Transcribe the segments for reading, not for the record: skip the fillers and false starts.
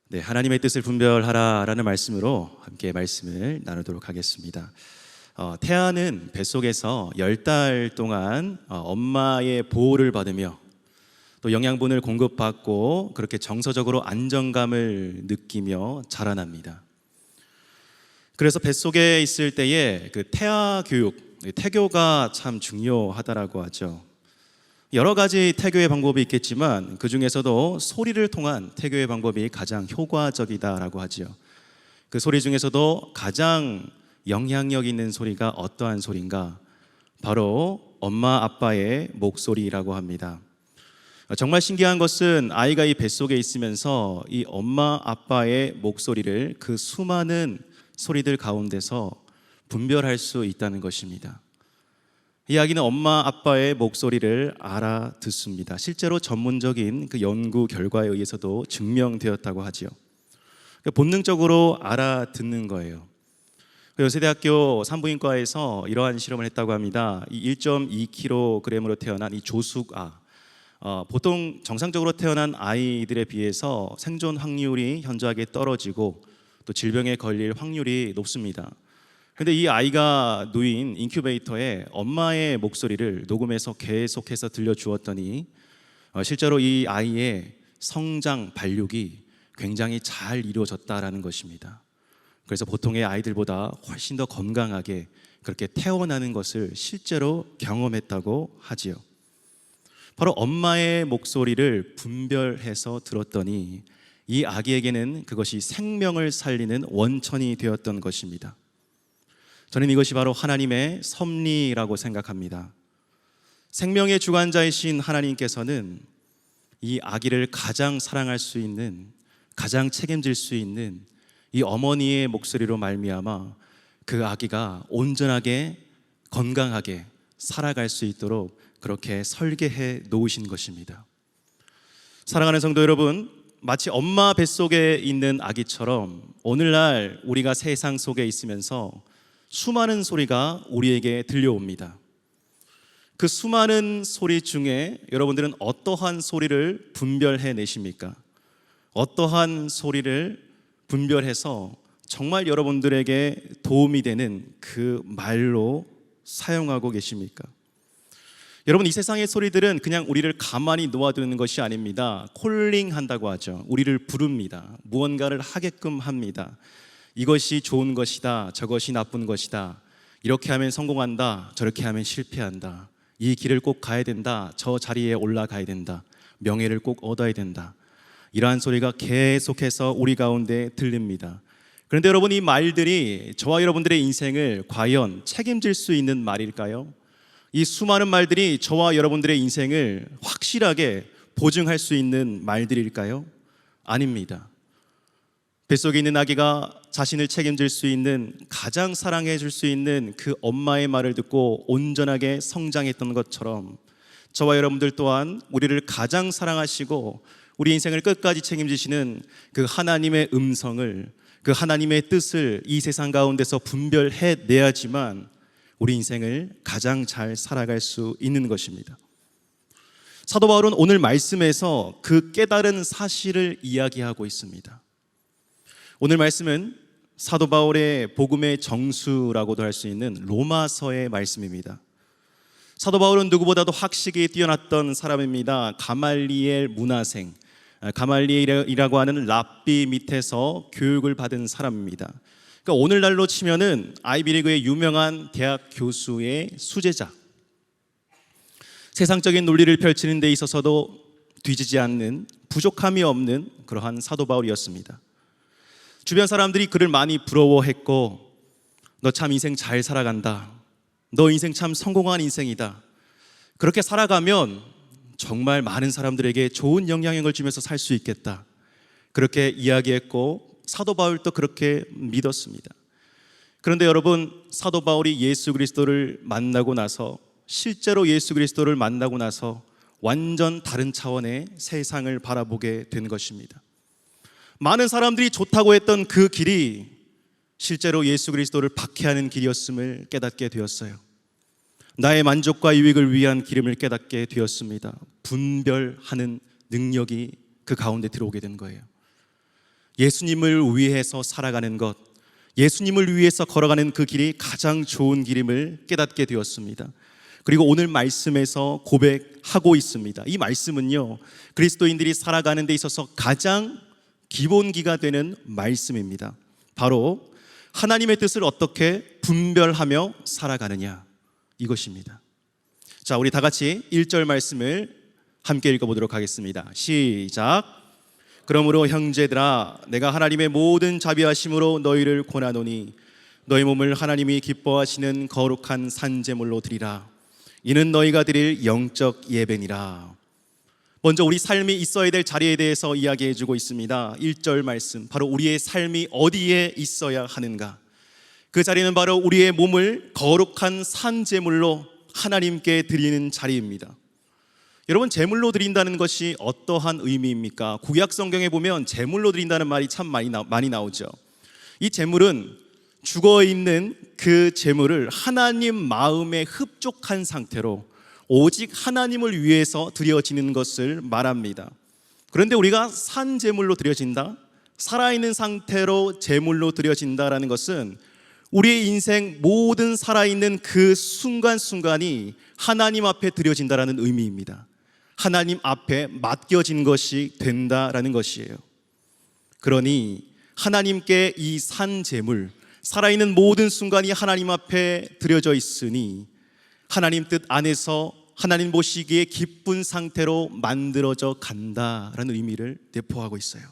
네, 하나님의 뜻을 분별하라라는 말씀으로 함께 말씀을 나누도록 하겠습니다. 태아는 뱃속에서 10달 동안 엄마의 보호를 받으며 또 영양분을 공급받고 그렇게 정서적으로 안정감을 느끼며 자라납니다. 그래서 뱃속에 있을 때에 그 태아 교육, 태교가 참 중요하다라고 하죠. 여러 가지 태교의 방법이 있겠지만 그 중에서도 소리를 통한 태교의 방법이 가장 효과적이다라고 하죠. 그 소리 중에서도 가장 영향력 있는 소리가 어떠한 소리인가? 바로 엄마 아빠의 목소리라고 합니다. 정말 신기한 것은 아이가 이 뱃속에 있으면서 이 엄마 아빠의 목소리를 그 수많은 소리들 가운데서 분별할 수 있다는 것입니다. 이 아기는 엄마 아빠의 목소리를 알아듣습니다. 실제로 전문적인 그 연구 결과에 의해서도 증명되었다고 하죠. 본능적으로 알아듣는 거예요. 연세대학교 산부인과에서 이러한 실험을 했다고 합니다. 이 1.2kg으로 태어난 이 조숙아, 보통 정상적으로 태어난 아이들에 비해서 생존 확률이 현저하게 떨어지고 또 질병에 걸릴 확률이 높습니다. 근데 이 아이가 누인 인큐베이터에 엄마의 목소리를 녹음해서 계속해서 들려주었더니 실제로 이 아이의 성장 발육이 굉장히 잘 이루어졌다라는 것입니다. 그래서 보통의 아이들보다 훨씬 더 건강하게 그렇게 태어나는 것을 실제로 경험했다고 하지요. 바로 엄마의 목소리를 분별해서 들었더니 이 아기에게는 그것이 생명을 살리는 원천이 되었던 것입니다. 저는 이것이 바로 하나님의 섭리라고 생각합니다. 생명의 주관자이신 하나님께서는 이 아기를 가장 사랑할 수 있는, 가장 책임질 수 있는 이 어머니의 목소리로 말미암아 그 아기가 온전하게 건강하게 살아갈 수 있도록 그렇게 설계해 놓으신 것입니다. 사랑하는 성도 여러분, 마치 엄마 뱃속에 있는 아기처럼 오늘날 우리가 세상 속에 있으면서 수많은 소리가 우리에게 들려옵니다. 그 수많은 소리 중에 여러분들은 어떠한 소리를 분별해 내십니까? 어떠한 소리를 분별해서 정말 여러분들에게 도움이 되는 그 말로 사용하고 계십니까? 여러분, 이 세상의 소리들은 그냥 우리를 가만히 놓아두는 것이 아닙니다. 콜링한다고 하죠. 우리를 부릅니다. 무언가를 하게끔 합니다. 이것이 좋은 것이다, 저것이 나쁜 것이다, 이렇게 하면 성공한다, 저렇게 하면 실패한다, 이 길을 꼭 가야 된다, 저 자리에 올라가야 된다, 명예를 꼭 얻어야 된다, 이러한 소리가 계속해서 우리 가운데 들립니다. 그런데 여러분, 이 말들이 저와 여러분들의 인생을 과연 책임질 수 있는 말일까요? 이 수많은 말들이 저와 여러분들의 인생을 확실하게 보증할 수 있는 말들일까요? 아닙니다. 뱃속에 있는 아기가 자신을 책임질 수 있는, 가장 사랑해 줄 수 있는 그 엄마의 말을 듣고 온전하게 성장했던 것처럼 저와 여러분들 또한 우리를 가장 사랑하시고 우리 인생을 끝까지 책임지시는 그 하나님의 음성을, 그 하나님의 뜻을 이 세상 가운데서 분별해 내야지만 우리 인생을 가장 잘 살아갈 수 있는 것입니다. 사도 바울은 오늘 말씀에서 그 깨달은 사실을 이야기하고 있습니다. 오늘 말씀은 사도 바울의 복음의 정수라고도 할 수 있는 로마서의 말씀입니다. 사도 바울은 누구보다도 학식이 뛰어났던 사람입니다. 가말리엘 문화생, 가말리엘이라고 하는 랍비 밑에서 교육을 받은 사람입니다. 그러니까 오늘날로 치면은 아이비리그의 유명한 대학 교수의 수제자, 세상적인 논리를 펼치는 데 있어서도 뒤지지 않는, 부족함이 없는 그러한 사도 바울이었습니다. 주변 사람들이 그를 많이 부러워했고, 너 참 인생 잘 살아간다, 너 인생 참 성공한 인생이다, 그렇게 살아가면 정말 많은 사람들에게 좋은 영향력을 주면서 살 수 있겠다, 그렇게 이야기했고 사도 바울도 그렇게 믿었습니다. 그런데 여러분, 사도 바울이 예수 그리스도를 만나고 나서, 실제로 예수 그리스도를 만나고 나서 완전 다른 차원의 세상을 바라보게 된 것입니다. 많은 사람들이 좋다고 했던 그 길이 실제로 예수 그리스도를 박해하는 길이었음을 깨닫게 되었어요. 나의 만족과 유익을 위한 길임을 깨닫게 되었습니다. 분별하는 능력이 그 가운데 들어오게 된 거예요. 예수님을 위해서 살아가는 것, 예수님을 위해서 걸어가는 그 길이 가장 좋은 길임을 깨닫게 되었습니다. 그리고 오늘 말씀에서 고백하고 있습니다. 이 말씀은요, 그리스도인들이 살아가는 데 있어서 가장 기본기가 되는 말씀입니다. 바로 하나님의 뜻을 어떻게 분별하며 살아가느냐, 이것입니다. 자, 우리 다 같이 1절 말씀을 함께 읽어보도록 하겠습니다. 시작. 그러므로 형제들아, 내가 하나님의 모든 자비하심으로 너희를 권하노니 너희 몸을 하나님이 기뻐하시는 거룩한 산제물로 드리라. 이는 너희가 드릴 영적 예배니라. 먼저 우리 삶이 있어야 될 자리에 대해서 이야기해 주고 있습니다. 1절 말씀, 바로 우리의 삶이 어디에 있어야 하는가. 그 자리는 바로 우리의 몸을 거룩한 산제물로 하나님께 드리는 자리입니다. 여러분, 제물로 드린다는 것이 어떠한 의미입니까? 구약 성경에 보면 제물로 드린다는 말이 참 많이 나오죠. 이 제물은 죽어있는 그 제물을 하나님 마음에 흡족한 상태로 오직 하나님을 위해서 드려지는 것을 말합니다. 그런데 우리가 산 제물로 드려진다, 살아있는 상태로 제물로 드려진다라는 것은 우리의 인생 모든 살아있는 그 순간순간이 하나님 앞에 드려진다라는 의미입니다. 하나님 앞에 맡겨진 것이 된다라는 것이에요. 그러니 하나님께 이 산 제물, 살아있는 모든 순간이 하나님 앞에 드려져 있으니 하나님 뜻 안에서 하나님 보시기에 기쁜 상태로 만들어져 간다라는 의미를 내포하고 있어요.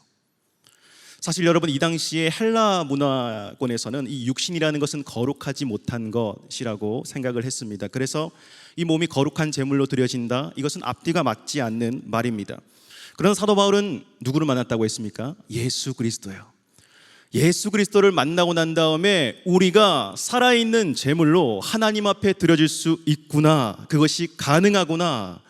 사실 여러분, 이 당시에 헬라 문화권에서는 이 육신이라는 것은 거룩하지 못한 것이라고 생각을 했습니다. 그래서 이 몸이 거룩한 제물로 드려진다, 이것은 앞뒤가 맞지 않는 말입니다. 그러나 사도 바울은 누구를 만났다고 했습니까? 예수 그리스도예요. 예수 그리스도를 만나고 난 다음에 우리가 살아있는 제물로 하나님 앞에 드려질 수 있구나, 그것이 가능하구나.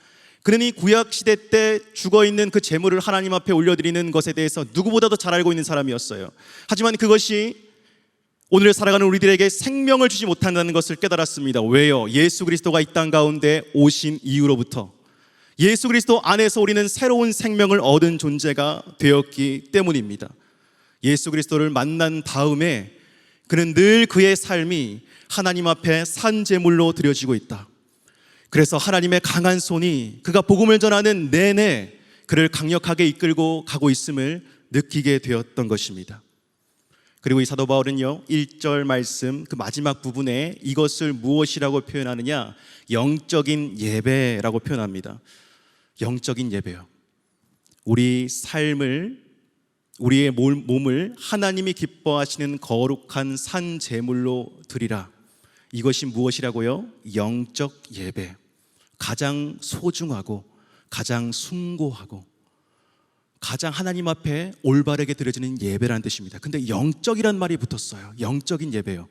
그러니 구약시대 때 죽어있는 그 제물을 하나님 앞에 올려드리는 것에 대해서 누구보다도 잘 알고 있는 사람이었어요. 하지만 그것이 오늘 살아가는 우리들에게 생명을 주지 못한다는 것을 깨달았습니다. 왜요? 예수 그리스도가 이 땅 가운데 오신 이후로부터 예수 그리스도 안에서 우리는 새로운 생명을 얻은 존재가 되었기 때문입니다. 예수 그리스도를 만난 다음에 그는 늘 그의 삶이 하나님 앞에 산 제물로 드려지고 있다. 그래서 하나님의 강한 손이 그가 복음을 전하는 내내 그를 강력하게 이끌고 가고 있음을 느끼게 되었던 것입니다. 그리고 이 사도 바울은요, 1절 말씀 그 마지막 부분에 이것을 무엇이라고 표현하느냐, 영적인 예배라고 표현합니다. 영적인 예배요. 우리 삶을, 우리의 몸을 하나님이 기뻐하시는 거룩한 산 제물로 드리라. 이것이 무엇이라고요? 영적 예배. 가장 소중하고 가장 숭고하고 가장 하나님 앞에 올바르게 드려지는 예배라는 뜻입니다. 근데 영적이란 말이 붙었어요. 영적인 예배요.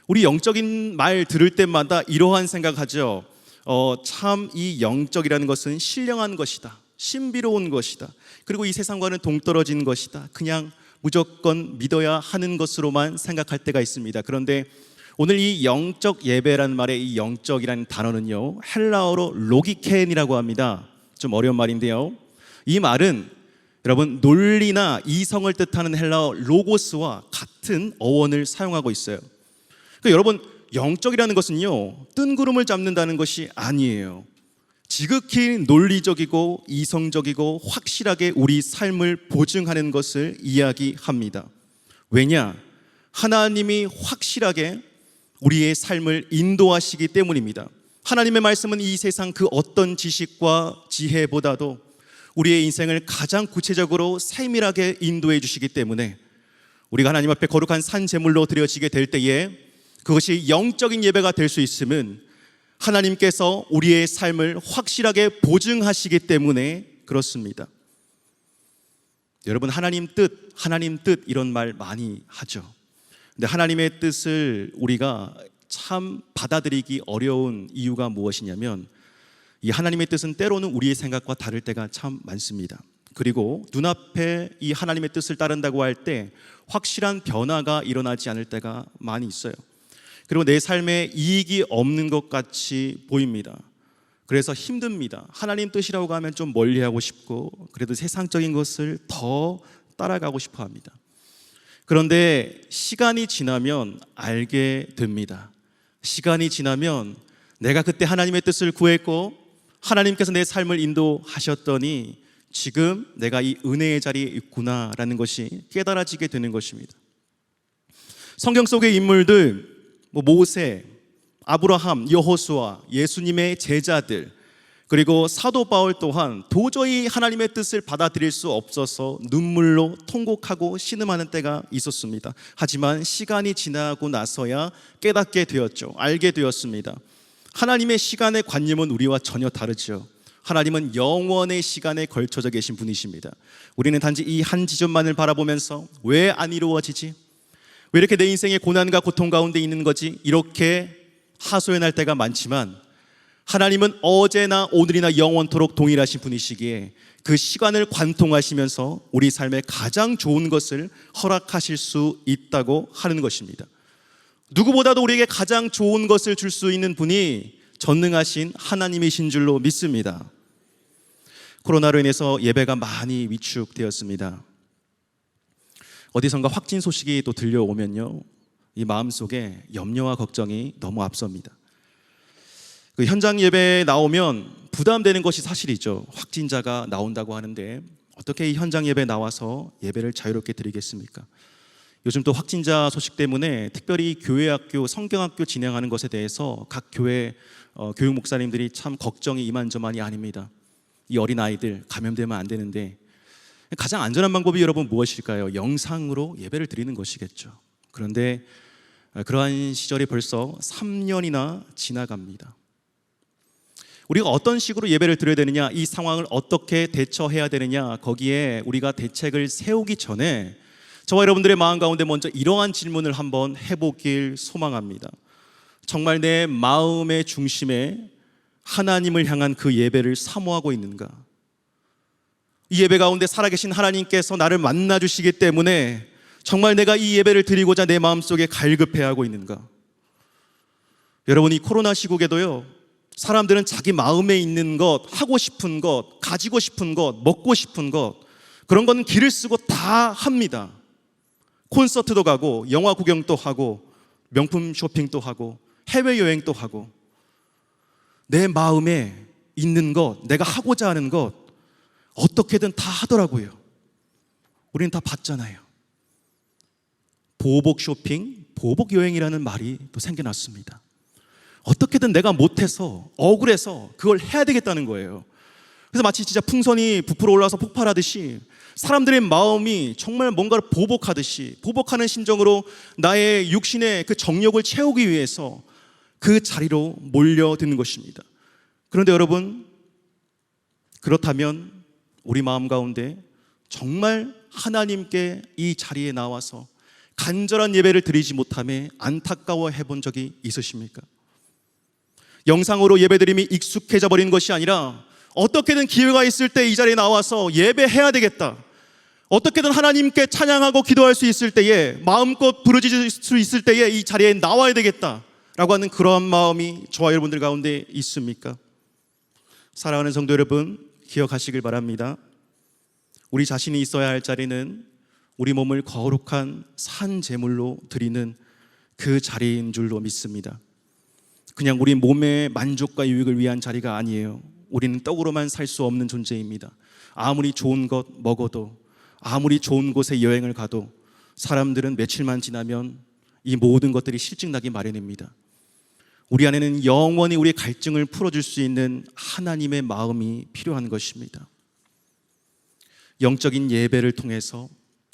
우리 영적인 말 들을 때마다 이러한 생각하죠. 참 이 영적이라는 것은 신령한 것이다, 신비로운 것이다, 그리고 이 세상과는 동떨어진 것이다, 그냥 무조건 믿어야 하는 것으로만 생각할 때가 있습니다. 그런데 오늘 이 영적 예배라는 말의 이 영적이라는 단어는요, 헬라어로 로기켄이라고 합니다. 좀 어려운 말인데요, 이 말은 여러분 논리나 이성을 뜻하는 헬라어 로고스와 같은 어원을 사용하고 있어요. 그러니까 여러분, 영적이라는 것은요, 뜬구름을 잡는다는 것이 아니에요. 지극히 논리적이고 이성적이고 확실하게 우리 삶을 보증하는 것을 이야기합니다. 왜냐? 하나님이 확실하게 우리의 삶을 인도하시기 때문입니다. 하나님의 말씀은 이 세상 그 어떤 지식과 지혜보다도 우리의 인생을 가장 구체적으로 세밀하게 인도해 주시기 때문에 우리가 하나님 앞에 거룩한 산 제물로 드려지게 될 때에 그것이 영적인 예배가 될 수 있음은 하나님께서 우리의 삶을 확실하게 보증하시기 때문에 그렇습니다. 여러분, 하나님 뜻 이런 말 많이 하죠. 근데 하나님의 뜻을 우리가 참 받아들이기 어려운 이유가 무엇이냐면, 이 하나님의 뜻은 때로는 우리의 생각과 다를 때가 참 많습니다. 그리고 눈앞에 이 하나님의 뜻을 따른다고 할 때 확실한 변화가 일어나지 않을 때가 많이 있어요. 그리고 내 삶에 이익이 없는 것 같이 보입니다. 그래서 힘듭니다. 하나님 뜻이라고 하면 좀 멀리하고 싶고, 그래도 세상적인 것을 더 따라가고 싶어 합니다. 그런데 시간이 지나면 알게 됩니다. 시간이 지나면 내가 그때 하나님의 뜻을 구했고 하나님께서 내 삶을 인도하셨더니 지금 내가 이 은혜의 자리에 있구나라는 것이 깨달아지게 되는 것입니다. 성경 속의 인물들, 모세, 아브라함, 여호수아, 예수님의 제자들, 그리고 사도 바울 또한 도저히 하나님의 뜻을 받아들일 수 없어서 눈물로 통곡하고 신음하는 때가 있었습니다. 하지만 시간이 지나고 나서야 깨닫게 되었죠. 알게 되었습니다. 하나님의 시간의 관념은 우리와 전혀 다르죠. 하나님은 영원의 시간에 걸쳐져 계신 분이십니다. 우리는 단지 이 한 지점만을 바라보면서 왜 안 이루어지지? 왜 이렇게 내 인생의 고난과 고통 가운데 있는 거지? 이렇게 하소연할 때가 많지만 하나님은 어제나 오늘이나 영원토록 동일하신 분이시기에 그 시간을 관통하시면서 우리 삶에 가장 좋은 것을 허락하실 수 있다고 하는 것입니다. 누구보다도 우리에게 가장 좋은 것을 줄 수 있는 분이 전능하신 하나님이신 줄로 믿습니다. 코로나로 인해서 예배가 많이 위축되었습니다. 어디선가 확진 소식이 또 들려오면요, 이 마음속에 염려와 걱정이 너무 앞섭니다. 그 현장 예배에 나오면 부담되는 것이 사실이죠. 확진자가 나온다고 하는데 어떻게 이 현장 예배에 나와서 예배를 자유롭게 드리겠습니까? 요즘 또 확진자 소식 때문에 특별히 교회학교, 성경학교 진행하는 것에 대해서 각 교회 교육 목사님들이 참 걱정이 이만저만이 아닙니다. 이 어린아이들 감염되면 안 되는데 가장 안전한 방법이 여러분 무엇일까요? 영상으로 예배를 드리는 것이겠죠. 그런데 그러한 시절이 벌써 3년이나 지나갑니다. 우리가 어떤 식으로 예배를 드려야 되느냐, 이 상황을 어떻게 대처해야 되느냐, 거기에 우리가 대책을 세우기 전에 저와 여러분들의 마음 가운데 먼저 이러한 질문을 한번 해보길 소망합니다. 정말 내 마음의 중심에 하나님을 향한 그 예배를 사모하고 있는가? 이 예배 가운데 살아계신 하나님께서 나를 만나주시기 때문에 정말 내가 이 예배를 드리고자 내 마음속에 갈급해하고 있는가? 여러분, 이 코로나 시국에도요, 사람들은 자기 마음에 있는 것, 하고 싶은 것, 가지고 싶은 것, 먹고 싶은 것, 그런 건 길을 쓰고 다 합니다. 콘서트도 가고 영화 구경도 하고 명품 쇼핑도 하고 해외여행도 하고 내 마음에 있는 것, 내가 하고자 하는 것 어떻게든 다 하더라고요. 우리는 다 봤잖아요. 보복 쇼핑, 보복 여행이라는 말이 또 생겨났습니다. 어떻게든 내가 못해서 억울해서 그걸 해야 되겠다는 거예요. 그래서 마치 진짜 풍선이 부풀어 올라와서 폭발하듯이 사람들의 마음이 정말 뭔가를 보복하듯이 보복하는 심정으로 나의 육신의 그 정욕을 채우기 위해서 그 자리로 몰려드는 것입니다. 그런데 여러분, 그렇다면 우리 마음 가운데 정말 하나님께 이 자리에 나와서 간절한 예배를 드리지 못함에 안타까워해 본 적이 있으십니까? 영상으로 예배드림이 익숙해져 버린 것이 아니라 어떻게든 기회가 있을 때 이 자리에 나와서 예배해야 되겠다, 어떻게든 하나님께 찬양하고 기도할 수 있을 때에, 마음껏 부르짖을 수 있을 때에 이 자리에 나와야 되겠다라고 하는 그러한 마음이 저와 여러분들 가운데 있습니까? 사랑하는 성도 여러분, 기억하시길 바랍니다. 우리 자신이 있어야 할 자리는 우리 몸을 거룩한 산 제물로 드리는 그 자리인 줄로 믿습니다. 그냥 우리 몸의 만족과 유익을 위한 자리가 아니에요. 우리는 떡으로만 살 수 없는 존재입니다. 아무리 좋은 것 먹어도, 아무리 좋은 곳에 여행을 가도 사람들은 며칠만 지나면 이 모든 것들이 실증나기 마련입니다. 우리 안에는 영원히 우리의 갈증을 풀어줄 수 있는 하나님의 마음이 필요한 것입니다. 영적인 예배를 통해서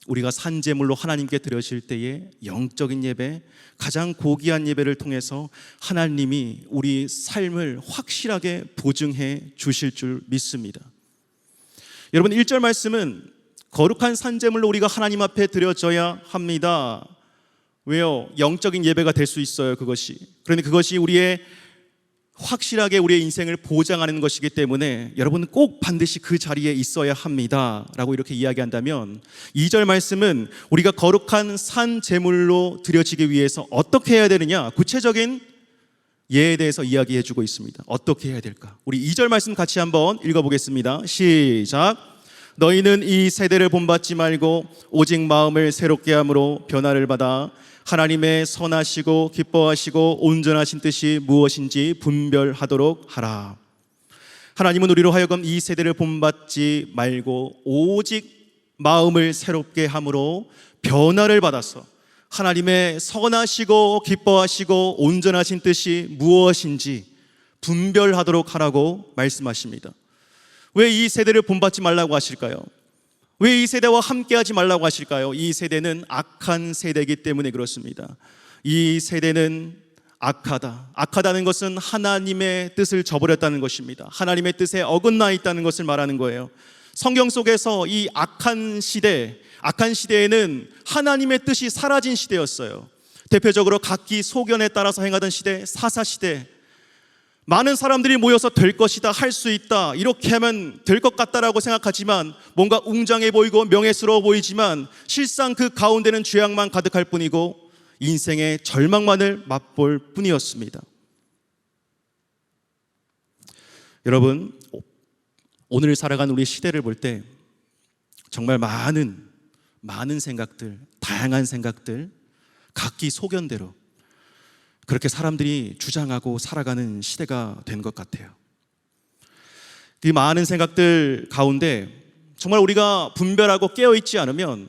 우리가 산제물로 하나님께 드려질 때에 영적인 예배, 가장 고귀한 예배를 통해서 하나님이 우리 삶을 확실하게 보증해 주실 줄 믿습니다. 여러분, 1절 말씀은 거룩한 산제물로 우리가 하나님 앞에 드려져야 합니다. 왜요? 영적인 예배가 될 수 있어요, 그것이. 그런데 그것이 우리의 확실하게 우리의 인생을 보장하는 것이기 때문에 여러분은 꼭 반드시 그 자리에 있어야 합니다 라고 이렇게 이야기한다면, 2절 말씀은 우리가 거룩한 산 제물로 드려지기 위해서 어떻게 해야 되느냐, 구체적인 예에 대해서 이야기해 주고 있습니다. 어떻게 해야 될까? 우리 2절 말씀 같이 한번 읽어보겠습니다. 시작. 너희는 이 세대를 본받지 말고 오직 마음을 새롭게 함으로 변화를 받아 하나님의 선하시고 기뻐하시고 온전하신 뜻이 무엇인지 분별하도록 하라. 하나님은 우리로 하여금 이 세대를 본받지 말고 오직 마음을 새롭게 함으로 변화를 받아서 하나님의 선하시고 기뻐하시고 온전하신 뜻이 무엇인지 분별하도록 하라고 말씀하십니다. 왜 이 세대를 본받지 말라고 하실까요? 왜 이 세대와 함께하지 말라고 하실까요? 이 세대는 악한 세대이기 때문에 그렇습니다. 이 세대는 악하다. 악하다는 것은 하나님의 뜻을 저버렸다는 것입니다. 하나님의 뜻에 어긋나 있다는 것을 말하는 거예요. 성경 속에서 이 악한 시대에는 하나님의 뜻이 사라진 시대였어요. 대표적으로 각기 소견에 따라서 행하던 시대, 사사시대. 많은 사람들이 모여서 될 것이다, 할 수 있다, 이렇게 하면 될 것 같다라고 생각하지만 뭔가 웅장해 보이고 명예스러워 보이지만 실상 그 가운데는 죄악만 가득할 뿐이고 인생의 절망만을 맛볼 뿐이었습니다. 여러분, 오늘 살아가는 우리 시대를 볼 때 정말 많은 생각들, 다양한 생각들, 각기 소견대로 그렇게 사람들이 주장하고 살아가는 시대가 된 것 같아요. 그 많은 생각들 가운데 정말 우리가 분별하고 깨어있지 않으면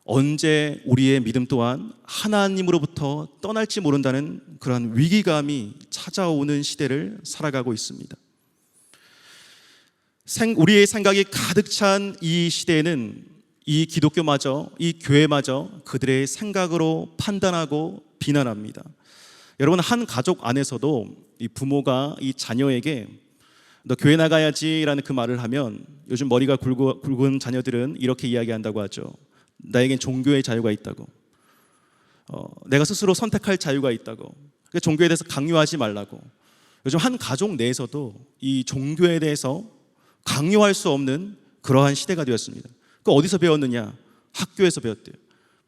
언제 우리의 믿음 또한 하나님으로부터 떠날지 모른다는 그러한 위기감이 찾아오는 시대를 살아가고 있습니다. 우리의 생각이 가득 찬 이 시대에는 이 기독교마저, 이 교회마저 그들의 생각으로 판단하고 비난합니다. 여러분, 한 가족 안에서도 이 부모가 이 자녀에게 너 교회 나가야지라는 그 말을 하면 요즘 머리가 굵은 자녀들은 이렇게 이야기한다고 하죠. 나에겐 종교의 자유가 있다고, 내가 스스로 선택할 자유가 있다고, 종교에 대해서 강요하지 말라고. 요즘 한 가족 내에서도 이 종교에 대해서 강요할 수 없는 그러한 시대가 되었습니다. 그 어디서 배웠느냐? 학교에서 배웠대요.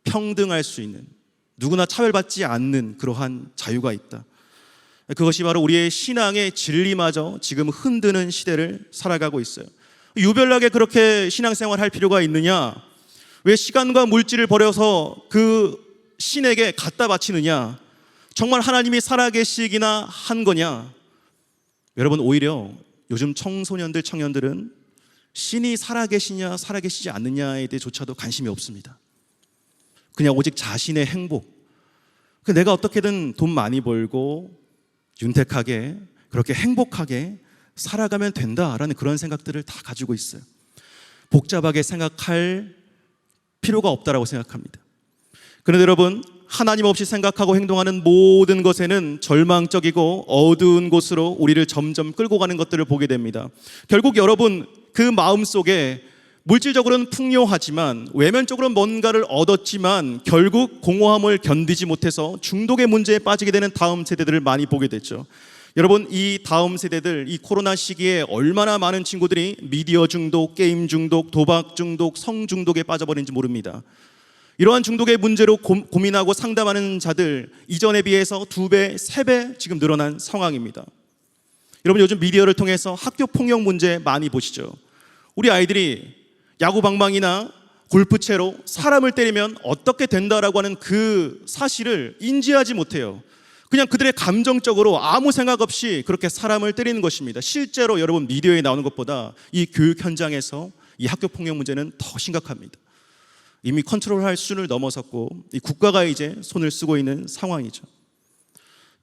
평등할 수 있는, 누구나 차별받지 않는 그러한 자유가 있다. 그것이 바로 우리의 신앙의 진리마저 지금 흔드는 시대를 살아가고 있어요. 유별나게 그렇게 신앙생활 할 필요가 있느냐? 왜 시간과 물질을 버려서 그 신에게 갖다 바치느냐? 정말 하나님이 살아계시기나 한 거냐? 여러분, 오히려 요즘 청소년들, 청년들은 신이 살아계시냐 살아계시지 않느냐에 대해조차도 관심이 없습니다. 그냥 오직 자신의 행복, 내가 어떻게든 돈 많이 벌고 윤택하게 그렇게 행복하게 살아가면 된다라는 그런 생각들을 다 가지고 있어요. 복잡하게 생각할 필요가 없다라고 생각합니다. 그런데 여러분, 하나님 없이 생각하고 행동하는 모든 것에는 절망적이고 어두운 곳으로 우리를 점점 끌고 가는 것들을 보게 됩니다. 결국 여러분, 그 마음속에 물질적으로는 풍요하지만 외면적으로 뭔가를 얻었지만 결국 공허함을 견디지 못해서 중독의 문제에 빠지게 되는 다음 세대들을 많이 보게 됐죠. 여러분, 이 다음 세대들, 이 코로나 시기에 얼마나 많은 친구들이 미디어 중독, 게임 중독, 도박 중독, 성 중독에 빠져버린지 모릅니다. 이러한 중독의 문제로 고민하고 상담하는 자들 이전에 비해서 2배, 3배 지금 늘어난 상황입니다. 여러분, 요즘 미디어를 통해서 학교 폭력 문제 많이 보시죠. 우리 아이들이 야구 방망이나 골프채로 사람을 때리면 어떻게 된다라고 하는 그 사실을 인지하지 못해요. 그냥 그들의 감정적으로 아무 생각 없이 그렇게 사람을 때리는 것입니다. 실제로 여러분, 미디어에 나오는 것보다 이 교육 현장에서 이 학교 폭력 문제는 더 심각합니다. 이미 컨트롤할 수준을 넘어섰고 이 국가가 이제 손을 쓰고 있는 상황이죠.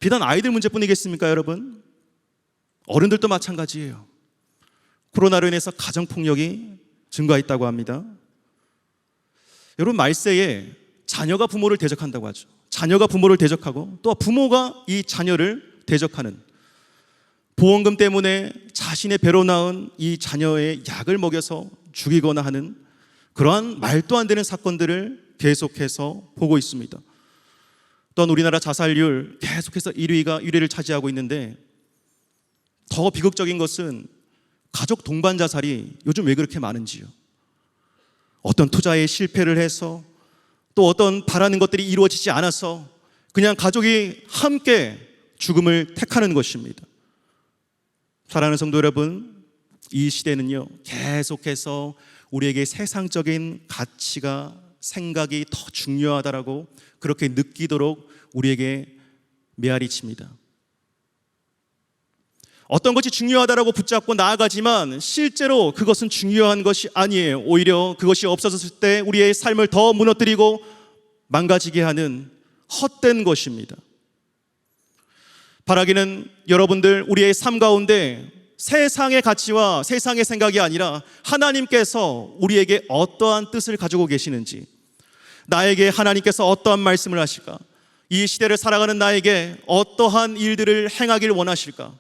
비단 아이들 문제뿐이겠습니까, 여러분? 어른들도 마찬가지예요. 코로나로 인해서 가정폭력이 증가했다고 합니다. 여러분, 말세에 자녀가 부모를 대적한다고 하죠. 자녀가 부모를 대적하고 또 부모가 이 자녀를 대적하는, 보험금 때문에 자신의 배로 낳은 이 자녀의 약을 먹여서 죽이거나 하는 그러한 말도 안 되는 사건들을 계속해서 보고 있습니다. 또한 우리나라 자살률 계속해서 1위를 차지하고 있는데 더 비극적인 것은 가족 동반 자살이 요즘 왜 그렇게 많은지요. 어떤 투자에 실패를 해서 또 어떤 바라는 것들이 이루어지지 않아서 그냥 가족이 함께 죽음을 택하는 것입니다. 사랑하는 성도 여러분, 이 시대는요 계속해서 우리에게 세상적인 가치가 생각이 더 중요하다라고 그렇게 느끼도록 우리에게 메아리칩니다. 어떤 것이 중요하다라고 붙잡고 나아가지만 실제로 그것은 중요한 것이 아니에요. 오히려 그것이 없어졌을 때 우리의 삶을 더 무너뜨리고 망가지게 하는 헛된 것입니다. 바라기는 여러분들 우리의 삶 가운데 세상의 가치와 세상의 생각이 아니라 하나님께서 우리에게 어떠한 뜻을 가지고 계시는지, 나에게 하나님께서 어떠한 말씀을 하실까, 이 시대를 살아가는 나에게 어떠한 일들을 행하길 원하실까,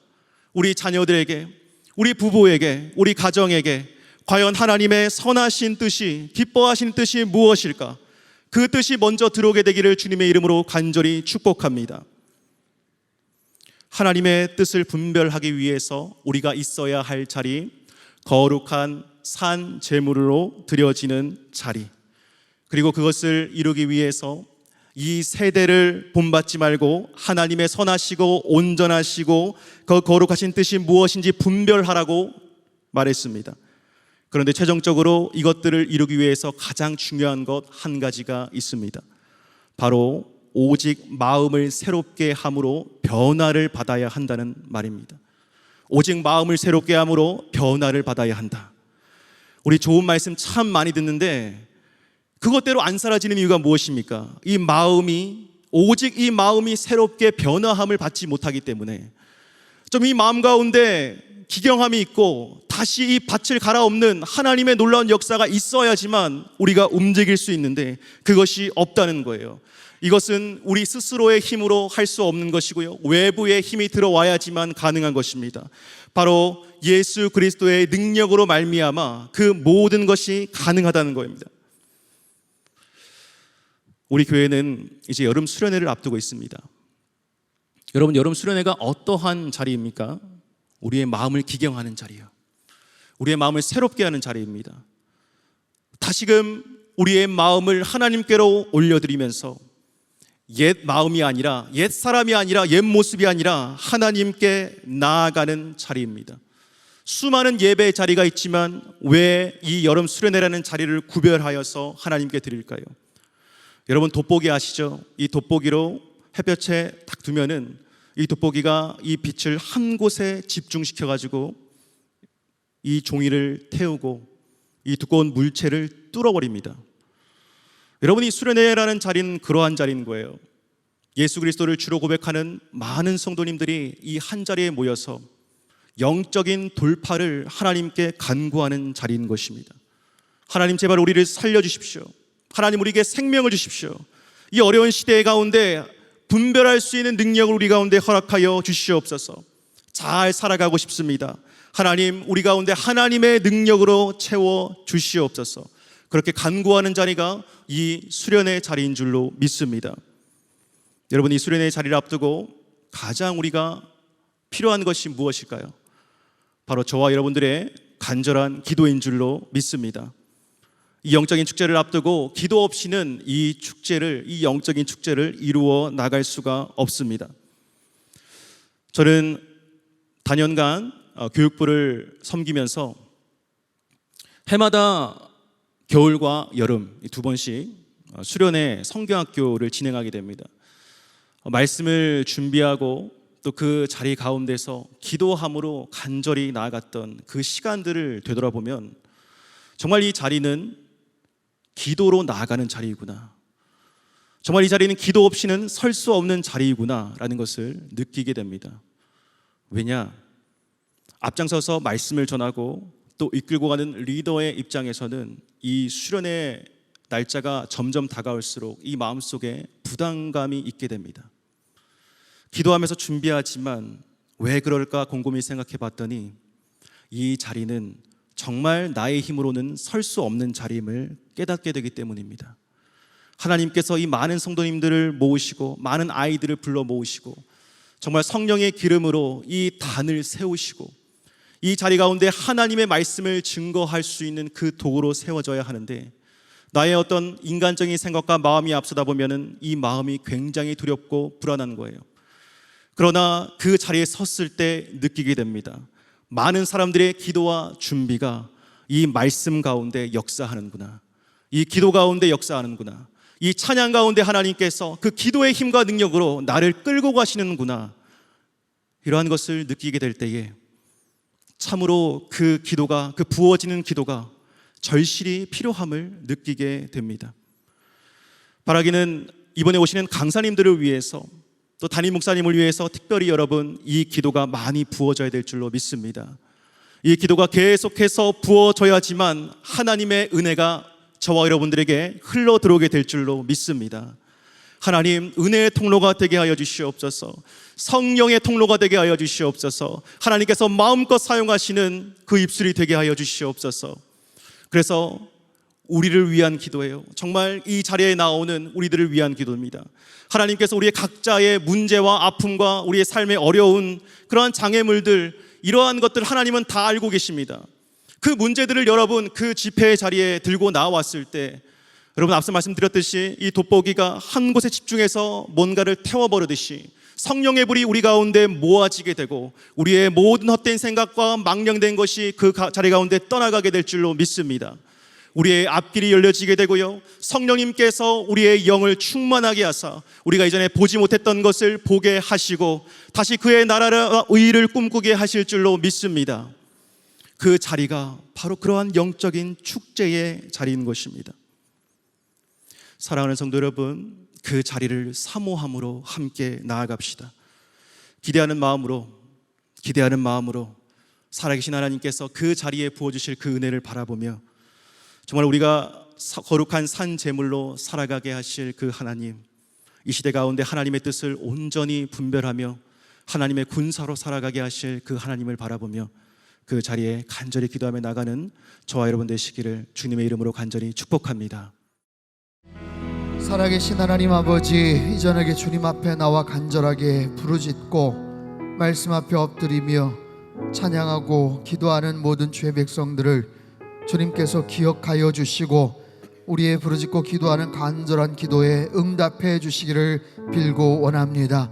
우리 자녀들에게, 우리 부부에게, 우리 가정에게 과연 하나님의 선하신 뜻이, 기뻐하신 뜻이 무엇일까? 그 뜻이 먼저 들어오게 되기를 주님의 이름으로 간절히 축복합니다. 하나님의 뜻을 분별하기 위해서 우리가 있어야 할 자리, 거룩한 산 제물로 드려지는 자리, 그리고 그것을 이루기 위해서 이 세대를 본받지 말고 하나님의 선하시고 온전하시고 그 거룩하신 뜻이 무엇인지 분별하라고 말했습니다. 그런데 최종적으로 이것들을 이루기 위해서 가장 중요한 것 한 가지가 있습니다. 바로 오직 마음을 새롭게 함으로 변화를 받아야 한다는 말입니다. 오직 마음을 새롭게 함으로 변화를 받아야 한다. 우리 좋은 말씀 참 많이 듣는데 그것대로 안 살아지는 이유가 무엇입니까? 오직 이 마음이 새롭게 변화함을 받지 못하기 때문에, 좀 이 마음 가운데 기경함이 있고 다시 이 밭을 갈아엎는 하나님의 놀라운 역사가 있어야지만 우리가 움직일 수 있는데 그것이 없다는 거예요. 이것은 우리 스스로의 힘으로 할 수 없는 것이고요, 외부의 힘이 들어와야지만 가능한 것입니다. 바로 예수 그리스도의 능력으로 말미암아 그 모든 것이 가능하다는 겁니다. 우리 교회는 이제 여름 수련회를 앞두고 있습니다. 여러분, 여름 수련회가 어떠한 자리입니까? 우리의 마음을 기경하는 자리요, 우리의 마음을 새롭게 하는 자리입니다. 다시금 우리의 마음을 하나님께로 올려드리면서 옛 마음이 아니라, 옛 사람이 아니라, 옛 모습이 아니라 하나님께 나아가는 자리입니다. 수많은 예배의 자리가 있지만 왜 이 여름 수련회라는 자리를 구별하여서 하나님께 드릴까요? 여러분, 돋보기 아시죠? 이 돋보기로 햇볕에 딱 두면은 이 돋보기가 이 빛을 한 곳에 집중시켜 가지고 이 종이를 태우고 이 두꺼운 물체를 뚫어버립니다. 여러분, 이 수련회라는 자리는 그러한 자리인 거예요. 예수 그리스도를 주로 고백하는 많은 성도님들이 이 한 자리에 모여서 영적인 돌파를 하나님께 간구하는 자리인 것입니다. 하나님, 제발 우리를 살려주십시오. 하나님, 우리에게 생명을 주십시오. 이 어려운 시대 가운데 분별할 수 있는 능력을 우리 가운데 허락하여 주시옵소서. 잘 살아가고 싶습니다. 하나님, 우리 가운데 하나님의 능력으로 채워 주시옵소서. 그렇게 간구하는 자리가 이 수련의 자리인 줄로 믿습니다. 여러분, 이 수련의 자리를 앞두고 가장 우리가 필요한 것이 무엇일까요? 바로 저와 여러분들의 간절한 기도인 줄로 믿습니다. 이 영적인 축제를 앞두고 기도 없이는 이 영적인 축제를 이루어 나갈 수가 없습니다. 저는 단연간 교육부를 섬기면서 해마다 겨울과 여름 두 번씩 수련회 성경학교를 진행하게 됩니다. 말씀을 준비하고 또 그 자리 가운데서 기도함으로 간절히 나아갔던 그 시간들을 되돌아보면 정말 이 자리는 기도로 나아가는 자리이구나, 정말 이 자리는 기도 없이는 설 수 없는 자리이구나 라는 것을 느끼게 됩니다. 왜냐? 앞장서서 말씀을 전하고 또 이끌고 가는 리더의 입장에서는 이 수련의 날짜가 점점 다가올수록 이 마음속에 부담감이 있게 됩니다. 기도하면서 준비하지만 왜 그럴까 곰곰이 생각해 봤더니 이 자리는 정말 나의 힘으로는 설 수 없는 자리임을 깨닫게 되기 때문입니다. 하나님께서 이 많은 성도님들을 모으시고 많은 아이들을 불러 모으시고 정말 성령의 기름으로 이 단을 세우시고 이 자리 가운데 하나님의 말씀을 증거할 수 있는 그 도구로 세워져야 하는데, 나의 어떤 인간적인 생각과 마음이 앞서다 보면은 이 마음이 굉장히 두렵고 불안한 거예요. 그러나 그 자리에 섰을 때 느끼게 됩니다. 많은 사람들의 기도와 준비가 이 말씀 가운데 역사하는구나, 이 기도 가운데 역사하는구나, 이 찬양 가운데 하나님께서 그 기도의 힘과 능력으로 나를 끌고 가시는구나, 이러한 것을 느끼게 될 때에 참으로 그 기도가, 그 부어지는 기도가 절실히 필요함을 느끼게 됩니다. 바라기는 이번에 오시는 강사님들을 위해서, 또 담임 목사님을 위해서 특별히 여러분 이 기도가 많이 부어져야 될 줄로 믿습니다. 이 기도가 계속해서 부어져야지만 하나님의 은혜가 저와 여러분들에게 흘러 들어오게 될 줄로 믿습니다. 하나님, 은혜의 통로가 되게 하여 주시옵소서. 성령의 통로가 되게 하여 주시옵소서. 하나님께서 마음껏 사용하시는 그 입술이 되게 하여 주시옵소서. 그래서 우리를 위한 기도예요. 정말 이 자리에 나오는 우리들을 위한 기도입니다. 하나님께서 우리의 각자의 문제와 아픔과 우리의 삶의 어려운 그러한 장애물들, 이러한 것들 하나님은 다 알고 계십니다. 그 문제들을 여러분 그 집회의 자리에 들고 나왔을 때, 여러분 앞서 말씀드렸듯이 이 돋보기가 한 곳에 집중해서 뭔가를 태워버리듯이 성령의 불이 우리 가운데 모아지게 되고 우리의 모든 헛된 생각과 망령된 것이 그 자리 가운데 떠나가게 될 줄로 믿습니다. 우리의 앞길이 열려지게 되고요, 성령님께서 우리의 영을 충만하게 하사 우리가 이전에 보지 못했던 것을 보게 하시고 다시 그의 나라와 의를 꿈꾸게 하실 줄로 믿습니다. 그 자리가 바로 그러한 영적인 축제의 자리인 것입니다. 사랑하는 성도 여러분, 그 자리를 사모함으로 함께 나아갑시다. 기대하는 마음으로 살아계신 하나님께서 그 자리에 부어주실 그 은혜를 바라보며 정말 우리가 거룩한 산 제물로 살아가게 하실 그 하나님, 이 시대 가운데 하나님의 뜻을 온전히 분별하며 하나님의 군사로 살아가게 하실 그 하나님을 바라보며 그 자리에 간절히 기도하며 나가는 저와 여러분 되시기를 주님의 이름으로 간절히 축복합니다. 살아계신 하나님 아버지, 이 저녁에 주님 앞에 나와 간절하게 부르짖고 말씀 앞에 엎드리며 찬양하고 기도하는 모든 주의 백성들을 주님께서 기억하여 주시고 우리의 부르짖고 기도하는 간절한 기도에 응답해 주시기를 빌고 원합니다.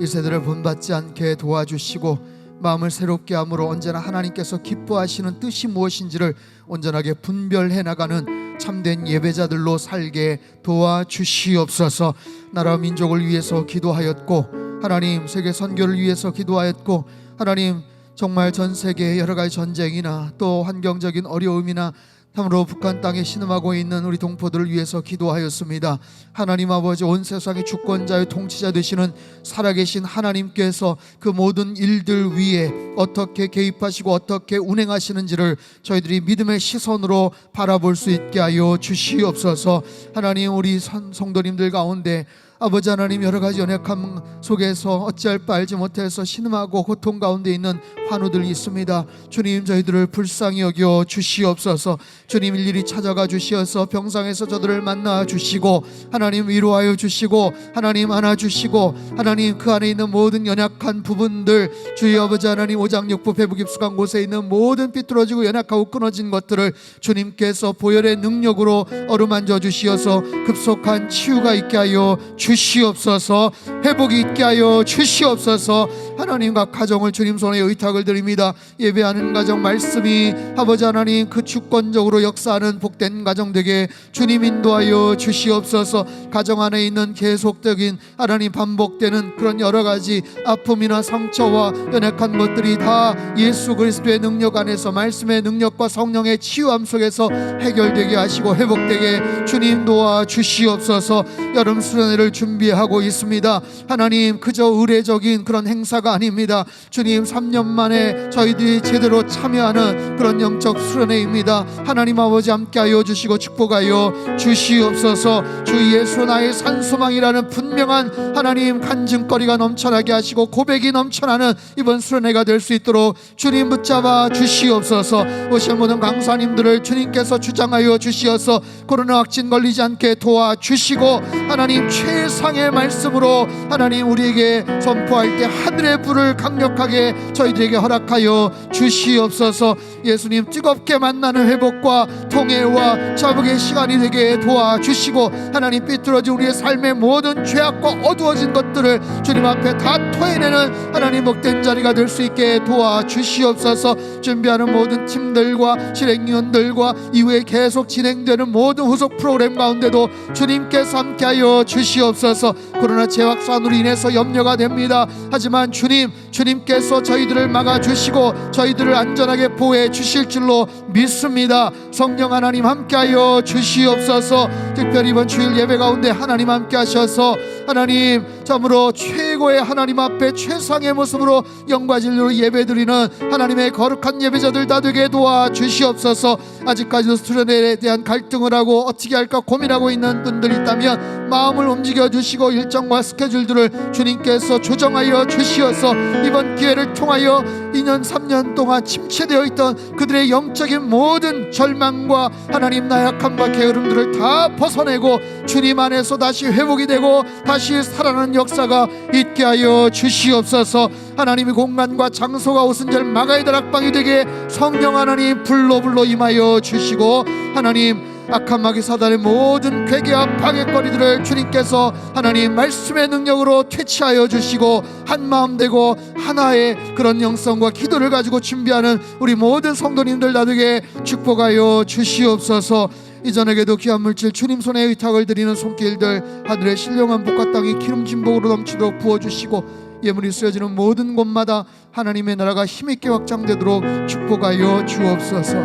이 세대를 본받지 않게 도와주시고 마음을 새롭게 함으로 언제나 하나님께서 기뻐하시는 뜻이 무엇인지를 온전하게 분별해 나가는 참된 예배자들로 살게 도와주시옵소서. 나라 민족을 위해서 기도하였고 하나님 세계 선교를 위해서 기도하였고 하나님 정말 전 세계의 여러 가지 전쟁이나 또 환경적인 어려움이나 참으로 북한 땅에 신음하고 있는 우리 동포들을 위해서 기도하였습니다. 하나님 아버지, 온 세상의 주권자의 통치자 되시는 살아계신 하나님께서 그 모든 일들 위에 어떻게 개입하시고 어떻게 운행하시는지를 저희들이 믿음의 시선으로 바라볼 수 있게 하여 주시옵소서. 하나님, 우리 성도님들 가운데 아버지 하나님, 여러 가지 연약함 속에서 어찌할 바 알지 못해서 신음하고 고통 가운데 있는 환우들이 있습니다. 주님, 저희들을 불쌍히 여겨 주시옵소서. 주님, 일일이 찾아가 주시어서 병상에서 저들을 만나 주시고 하나님 위로하여 주시고 하나님 안아주시고 하나님 그 안에 있는 모든 연약한 부분들, 주의 아버지 하나님 오장육부 배부 깊숙한 곳에 있는 모든 삐뚤어지고 연약하고 끊어진 것들을 주님께서 보혈의 능력으로 어루만져 주시어서 급속한 치유가 있게 하여 주시옵소서. 회복이 있게 하여 주시옵소서. 하나님과 가정을 주님 손에 의탁을 드립니다. 예배하는 가정 말씀이 아버지 하나님 그 주권적으로 역사하는 복된 가정 되게 주님 인도하여 주시옵소서. 가정 안에 있는 계속적인 하나님 반복되는 그런 여러 가지 아픔이나 상처와 연약한 것들이 다 예수 그리스도의 능력 안에서 말씀의 능력과 성령의 치유함 속에서 해결되게 하시고 회복되게 주님 도와 주시옵소서. 여름 수련회를 준비하고 있습니다. 하나님, 그저 의례적인 그런 행사가 아닙니다. 주님, 3년 만에 저희들이 제대로 참여하는 그런 영적 수련회입니다. 하나님 아버지 함께하여 주시고 축복하여 주시옵소서. 주 예수 나의 산소망이라는 분명한 하나님 간증거리가 넘쳐나게 하시고 고백이 넘쳐나는 이번 수련회가 될 수 있도록 주님 붙잡아 주시옵소서. 오신 모든 강사님들을 주님께서 주장하여 주시어서 코로나 확진 걸리지 않게 도와주시고 하나님 최선의 최상의 말씀으로 하나님 우리에게 선포할 때 하늘의 불을 강력하게 저희들에게 허락하여 주시옵소서. 예수님 뜨겁게 만나는 회복과 통회와 자복의 시간이 되게 도와주시고 하나님 삐뚤어진 우리의 삶의 모든 죄악과 어두워진 것들을 주님 앞에 다 토해내는 하나님 복된 자리가 될 수 있게 도와주시옵소서. 준비하는 모든 팀들과 실행위원들과 이후에 계속 진행되는 모든 후속 프로그램 가운데도 주님께서 함께하여 주시옵소서. 코로나 재확산으로 인해서 염려가 됩니다. 하지만 주님께서 저희들을 막아주시고 저희들을 안전하게 보호해 주실 줄로 믿습니다. 성령 하나님 함께하여 주시옵소서. 특별히 이번 주일 예배 가운데 하나님 함께하셔서 하나님 참으로 최고의 하나님 앞에 최상의 모습으로 영과 진리로 예배드리는 하나님의 거룩한 예배자들 다 되게 도와주시옵소서. 아직까지도 수련회에 대한 갈등을 하고 어떻게 할까 고민하고 있는 분들이 있다면 마음을 움직여 주시고 일정과 스케줄들을 주님께서 조정하여 주시어서 이번 기회를 통하여 2년 3년 동안 침체되어 있던 그들의 영적인 모든 절망과 하나님 나약함과 게으름들을 다 벗어내고 주님 안에서 다시 회복이 되고 다시 살아나는 역사가 있게 하여 주시옵소서. 하나님의 공간과 장소가 오순절 마가의 다락방이 되게 성령 하나님 불로 임하여 주시고 하나님 악한 마귀 사단의 모든 괴계와 파괴거리들을 주님께서 하나님 말씀의 능력으로 퇴치하여 주시고 한마음 되고 하나의 그런 영성과 기도를 가지고 준비하는 우리 모든 성도님들 나되게 축복하여 주시옵소서. 이전에게도 귀한 물질 주님 손에 의탁을 드리는 손길들 하늘의 신령한 복과 땅이 기름진 복으로 넘치도록 부어주시고 예물이 쓰여지는 모든 곳마다 하나님의 나라가 힘있게 확장되도록 축복하여 주옵소서.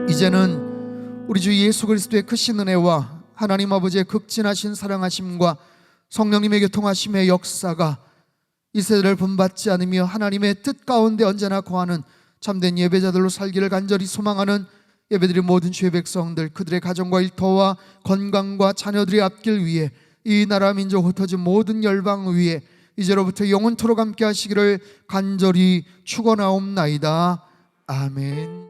이제는 우리 주 예수 그리스도의 크신 은혜와 하나님 아버지의 극진하신 사랑하심과 성령님의 교통하심의 역사가 이 세대를 분받지 않으며 하나님의 뜻 가운데 언제나 거하는 참된 예배자들로 살기를 간절히 소망하는 예배드린 모든 주의 백성들 그들의 가정과 일터와 건강과 자녀들의 앞길 위해 이 나라 민족 흩어진 모든 열방 위에 이제로부터 영원토록 함께 하시기를 간절히 축원하옵나이다. 아멘.